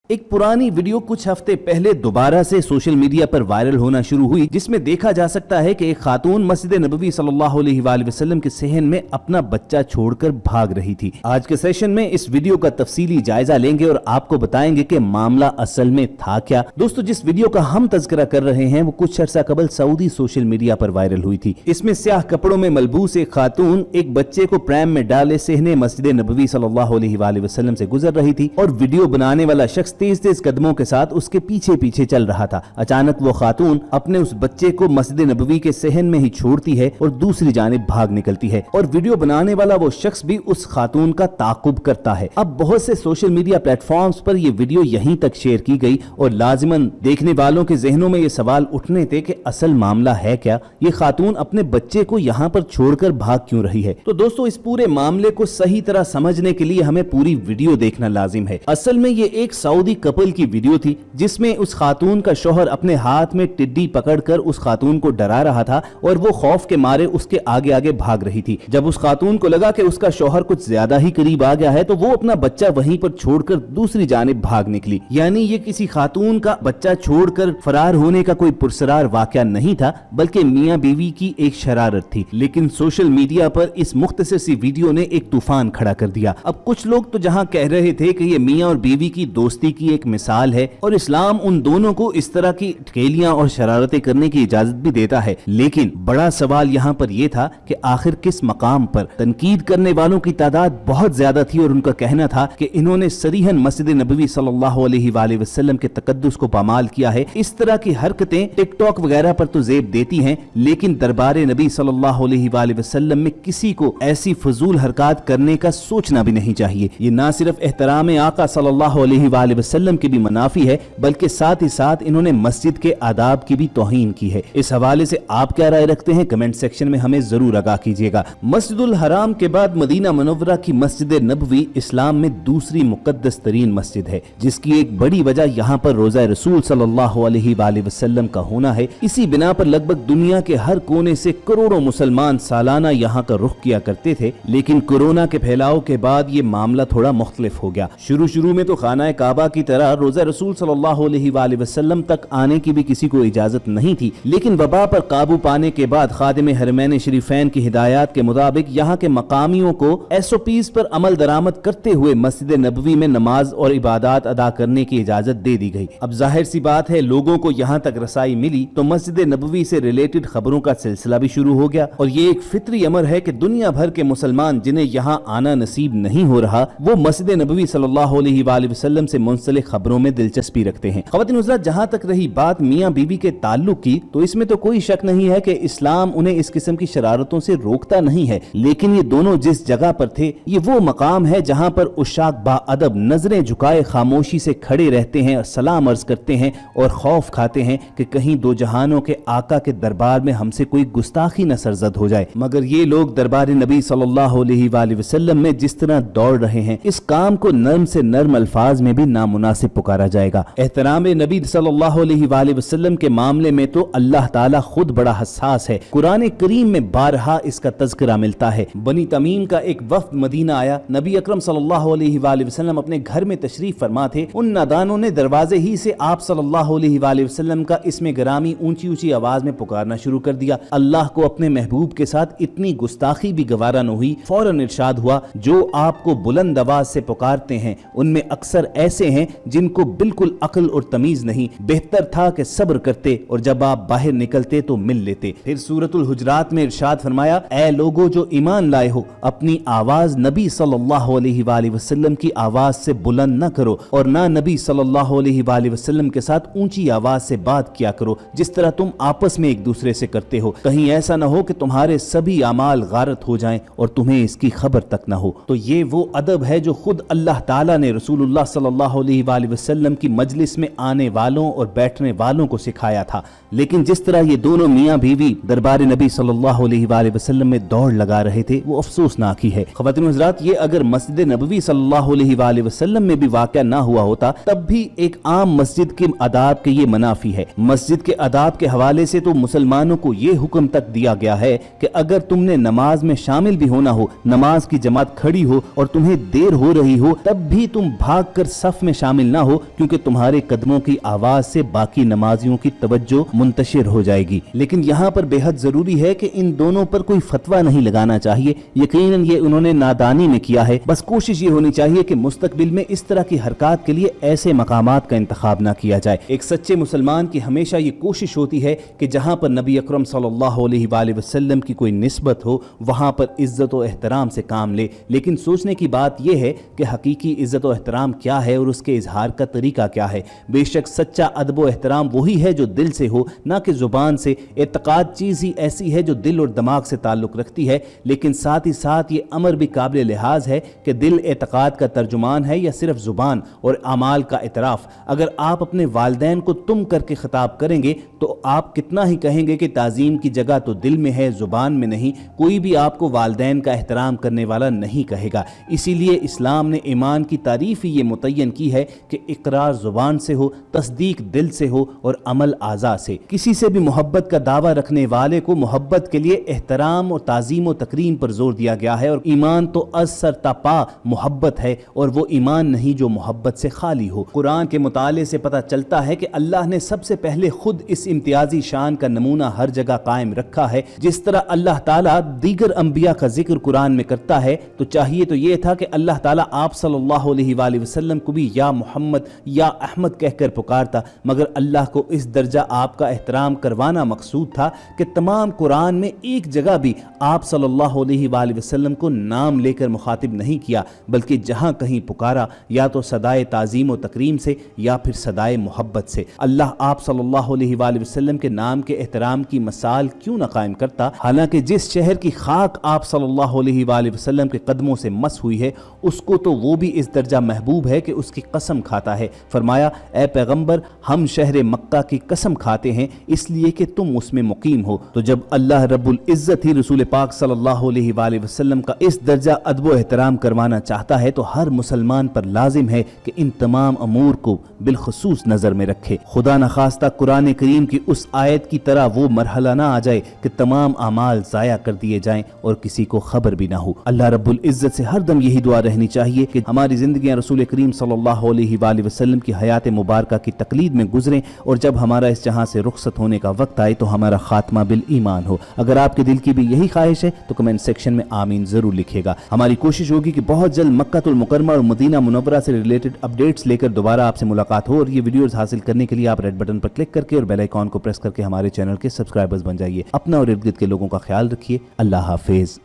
एक पुरानी वीडियो कुछ हफ्ते पहले दोबारा से सोशल मीडिया पर वायरल होना शुरू हुई, जिसमें देखा जा सकता है कि एक खातून मस्जिद नबवी सल्लल्लाहु अलैहि वसल्लम के सहन में अपना बच्चा छोड़कर भाग रही थी। आज के सेशन में इस वीडियो का तफसीली जायजा लेंगे और आपको बताएंगे कि मामला असल में था क्या। दोस्तों, जिस वीडियो का हम तज़किरा कर रहे हैं वो कुछ अर्सा कबल सऊदी सोशल मीडिया पर वायरल हुई थी। इसमें स्याह कपड़ों में मलबूस एक खातून एक बच्चे को प्रैम में डाले सहने मस्जिद नबवी सल्लल्लाहु अलैहि वसल्लम से गुजर रही थी और वीडियो बनाने वाला शख्स तेज तेज कदमों के साथ उसके पीछे पीछे चल रहा था। अचानक वो खातून अपने उस बच्चे को मस्जिद नबवी के सहन में ही छोड़ती है और दूसरी जानिब भाग निकलती है और वीडियो बनाने वाला वो शख्स भी उस खातून का ताकुब करता है। अब बहुत से सोशल मीडिया प्लेटफॉर्म्स पर ये वीडियो यहीं तक शेयर की गई और लाजिमन देखने वालों के जहनों में ये सवाल उठने थे कि असल मामला है क्या, ये खातून अपने बच्चे को यहाँ पर छोड़कर भाग क्यों रही है। तो दोस्तों, इस पूरे मामले को सही तरह समझने के लिए हमें पूरी वीडियो देखना लाजिम है। असल में ये एक सऊदी कपल की वीडियो थी जिसमें उस खातून का शौहर अपने हाथ में टिड्डी पकड़कर उस खातून को डरा रहा था और वो खौफ के मारे उसके आगे आगे भाग रही थी। जब उस खातून को लगा कि उसका शौहर कुछ ज्यादा ही करीब आ गया है तो वो अपना बच्चा वहीं पर छोड़कर दूसरी जानिब भाग निकली। यानी ये किसी खातून का बच्चा छोड़कर फरार होने का कोई पुरसरार वाकया नहीं था, बल्कि मियां बीवी की एक शरारत थी। लेकिन सोशल मीडिया पर इस मुख्तसर सी वीडियो ने एक तूफान खड़ा कर दिया। अब कुछ लोग तो जहां कह रहे थे कि ये मियां और बीवी की दोस्ती की एक मिसाल है और इस्लाम उन दोनों को इस तरह की ठकेलियां और शरारतें करने की इजाजत भी देता है, लेकिन बड़ा सवाल यहाँ पर यह था कि आखिर किस मकाम पर। तनकीद करने वालों की तादाद बहुत ज्यादा थी और उनका कहना था कि इन्होंने सरीहन मस्जिद नबवी सल्लल्लाहु अलैहि वसल्लम के तकद्दुस को पामाल किया है। इस तरह की हरकतें टिकटॉक वगैरह पर तो जेब देती हैं, लेकिन दरबार नबी सल्लल्लाहु अलैहि वसल्लम में किसी को ऐसी फजूल हरकत करने का सोचना भी नहीं चाहिए। ये ना सिर्फ एहतराम आका सल्लल्लाहु अलैहि वसल्लम की भी मुनाफी है, बल्कि साथ ही साथ इन्होंने मस्जिद के आदाब की भी तौहीन की है। इस हवाले से आप क्या राय रखते हैं, कमेंट सेक्शन में हमें जरूर आगाह कीजिएगा। मस्जिदुल हराम के बाद मदीना मुनव्वरा की मस्जिद नबवी इस्लाम में दूसरी मुकद्दस तरीन मस्जिद है, जिसकी एक बड़ी वजह यहाँ पर रोजा रसूल सल्लल्लाहु अलैहि वसल्लम का होना है। इसी बिना पर लगभग दुनिया के हर कोने से करोड़ों मुसलमान सालाना यहाँ का रुख किया करते थे, लेकिन कोरोना के फैलाव के बाद ये मामला थोड़ा मुख्तलिफ हो गया। शुरू में तो खाना काबा की तरह रोजा रसूल सल्लल्लाहु अलैहि वसल्लम तक आने की भी किसी को इजाजत नहीं थी, लेकिन वबा पर काबू पाने के बाद खादिम हरमैन शरीफैन की हिदायत के मुताबिक यहाँ के मकामियों को SOPs पर अमल दरामद करते हुए मस्जिद नबवी में नमाज और इबादत अदा करने की इजाजत दे दी गई। अब जाहिर सी बात है, लोगों को यहाँ तक रसाई मिली तो मस्जिद नबवी से रिलेटेड खबरों का सिलसिला भी शुरू हो गया और ये एक फितरी अमर है कि दुनिया भर के मुसलमान जिन्हें यहाँ आना नसीब नहीं हो रहा, वो मस्जिद नबवी सल्लल्लाहु अलैहि वसल्लम से मुंसलिक खबरों में दिलचस्पी रखते हैं। ख़वातीन हज़रात, जहाँ तक रही बात मियाँ बीवी के ताल्लुक की, तो इसमें तो कोई शक नहीं है कि इस्लाम उन्हें इस किस्म की शरारतों से रोकता नहीं है, लेकिन ये दोनों जिस जगह पर थे ये वो मकाम है जहाँ पर उशाक बाअदब नजरें झुकाए खामोशी से खड़े रहते हैं और सलाम अर्ज करते हैं और खौफ खाते हैं कि कहीं दो जहानों के आका के दरबार में हमसे कोई गुस्ताखी न सरजद हो जाए। मगर ये लोग दरबार नबी सल्लल्लाहु अलैहि वसल्लम में जिस तरह दौड़ रहे हैं, इस काम को नर्म से नर्म अल्फाज में भी नामुनासिब पुकारा जाएगा। एहतराम नबी सल्लल्लाहु अलैहि वसल्लम के मामले में तो अल्लाह ताला खुद बड़ा हसास है। कुरान करीम में बारहा इसका तज़किरा मिलता है। बनी तमीम का एक वफ्द मदीना आया, नबी अकरम सल्लल्लाहु अलैहि वसल्लम अपने घर में तशरीफ फरमा थे। उन नादानों ने दरवाजे ही से आप सल्लल्लाहु अलैहि वसल्लम का इसमें गिरामी ऊंची ऊंची आवाज में पुकारना शुरू कर दिया। अल्लाह को अपने महबूब के साथ इतनी गुस्ताखी भी गवारा न हुई। फौरन इरशाद हुआ, जो आपको बुलंद आवाज से पुकारते हैं उनमें अक्सर ऐसे हैं जिनको बिल्कुल अक्ल और तमीज नहीं, बेहतर था कि सब्र करते और जब आप बाहर निकलते तो मिल लेते। फिर सूरतुल हुजरात में इरशाद फरमाया, ऐ लोगो जो ईमान लाए हो, अपनी आवाज नबी सल्लल्लाहु अलैहि वसल्लम की आवाज से बुलंद न करो और ना नबी सल्लल्लाहु अलैहि वसल्लम के साथ ऊंची आवाज से बात किया करो जिस तरह तुम आपस में एक दूसरे से करते हो। कहीं ऐसा न हो कि तुम्हारे सभी अमाल गारत हो जाएं और तुम्हें इसकी खबर तक न हो। तो ये वो अदब है जो खुद अल्लाह ताला ने रसूलुल्लाह सल्लल्लाहु अलैहि वसल्लम की मजलिस में आने वालों और बैठने वालों को सिखाया था। लेकिन जिस तरह ये दोनों मियाँ बीवी दरबार नबी सल्लल्लाहु अलैहि वसल्लम में दौड़ लगा रहे थे वो अफसोसनाक ही है। ख़वातीन हज़रात, ये अगर मस्जिद नबवी सल्लल्लाहु अलैहि वसल्लम में भी वाक़या ना हुआ होता तब भी एक आम मस्जिद के आदाब के ये मनाफी है। मस्जिद के आदाब के हवाले से तो मुसलमानों को ये हुक्म तक दिया गया है कि अगर तुमने नमाज में शामिल भी होना हो, नमाज की जमात खड़ी हो और तुम्हें देर हो रही हो, तब भी तुम भाग कर सफ में شامل نہ ہو کیونکہ تمہارے قدموں کی آواز سے باقی نمازیوں کی توجہ منتشر ہو جائے گی۔ لیکن یہاں پر بے حد ضروری ہے کہ ان دونوں پر کوئی فتویٰ نہیں لگانا چاہیے، یقیناً یہ انہوں نے نادانی میں کیا ہے۔ بس کوشش یہ ہونی چاہیے کہ مستقبل میں اس طرح کی حرکات کے لیے ایسے مقامات کا انتخاب نہ کیا جائے۔ ایک سچے مسلمان کی ہمیشہ یہ کوشش ہوتی ہے کہ جہاں پر نبی اکرم صلی اللہ علیہ وآلہ وسلم کی کوئی نسبت ہو وہاں پر عزت و احترام سے کام لے، لیکن سوچنے کی بات یہ ہے کہ حقیقی عزت و احترام کیا ہے اور اس کے اظہار کا طریقہ کیا ہے۔ بے شک سچا ادب و احترام وہی ہے جو دل سے ہو، نہ کہ زبان سے۔ اعتقاد چیز ہی ایسی ہے جو دل اور دماغ سے تعلق رکھتی ہے، لیکن ساتھ ہی ساتھ یہ امر بھی قابل لحاظ ہے کہ دل اعتقاد کا ترجمان ہے یا صرف زبان اور اعمال کا اعتراف۔ اگر آپ اپنے والدین کو تم کر کے خطاب کریں گے تو آپ کتنا ہی کہیں گے کہ تعظیم کی جگہ تو دل میں ہے، زبان میں نہیں۔ کوئی بھی آپ کو والدین کا احترام کرنے والا نہیں کہے گا۔ اسی لیے اسلام نے ایمان کی تعریف ہی یہ متعین کی ہے کہ اقرار زبان سے ہو، تصدیق دل سے ہو اور عمل اعضاء سے۔ کسی سے بھی محبت کا دعویٰ رکھنے والے کو محبت کے لیے احترام اور تعظیم و تکریم پر زور دیا گیا ہے، اور ایمان تو از سر تا پا محبت ہے، اور وہ ایمان نہیں جو محبت سے خالی ہو۔ قرآن کے مطالعے سے پتہ چلتا ہے کہ اللہ نے سب سے پہلے خود اس امتیازی شان کا نمونہ ہر جگہ قائم رکھا ہے۔ جس طرح اللہ تعالیٰ دیگر انبیاء کا ذکر قرآن میں کرتا ہے تو چاہیے تو یہ تھا کہ اللہ تعالیٰ آپ صلی اللہ علیہ وآلہ وسلم کو بھی یا محمد یا احمد کہہ کر پکارتا، مگر اللہ کو اس درجہ آپ کا احترام کروانا مقصود تھا کہ تمام قرآن میں ایک جگہ بھی آپ صلی اللہ علیہ وآلہ وسلم کو نام لے کر مخاطب نہیں کیا، بلکہ جہاں کہیں پکارا یا تو صدائے تعظیم و تکریم سے یا پھر صدائے محبت سے۔ اللہ آپ صلی اللہ علیہ وآلہ وسلم کے نام کے احترام کی مثال کیوں نہ قائم کرتا، حالانکہ جس شہر کی خاک آپ صلی اللہ علیہ وآلہ وسلم کے قدموں سے مس ہوئی ہے اس کو تو وہ بھی اس درجہ محبوب ہے کہ اس کی قسم کھاتا ہے۔ فرمایا اے پیغمبر ہم شہر مکہ کی قسم کھاتے ہیں اس لیے کہ تم اس میں مقیم ہو۔ تو جب اللہ رب العزت ہی رسول پاک صلی اللہ علیہ وآلہ وسلم کا اس درجہ ادب و احترام کروانا چاہتا ہے تو ہر مسلمان پر لازم ہے کہ ان تمام امور کو بالخصوص نظر میں رکھے۔ خدا نخواستہ قرآن کریم کی اس آیت کی طرح وہ مرحلہ نہ آ جائے کہ تمام اعمال ضائع کر دیے جائیں اور کسی کو خبر بھی نہ ہو۔ اللہ رب العزت سے ہر دم یہی دعا رہنی چاہیے کہ ہماری زندگیاں رسول کریم صلی اللہ علیہ وآلہ وسلم کی حیات مبارکہ کی تقلید میں گزریں، اور جب ہمارا اس جہاں سے رخصت ہونے کا وقت آئے تو ہمارا خاتمہ بالایمان ہو۔ اگر آپ کے دل کی بھی یہی خواہش ہے تو کمنٹ سیکشن میں آمین ضرور لکھے گا۔ ہماری کوشش ہوگی کہ بہت جلد مکہ المکرمہ اور مدینہ منورہ سے ریلیٹڈ اپڈیٹس لے کر دوبارہ آپ سے ملاقات ہو، اور یہ ویڈیوز حاصل کرنے کے لیے آپ ریڈ بٹن پر کلک کر کے اور بیل آئیکن کو پریس کر کے ہمارے چینل کے سبسکرائبرز بن جائیے۔ اپنا اور ارد گرد کے لوگوں کا خیال رکھیے۔ اللہ حافظ۔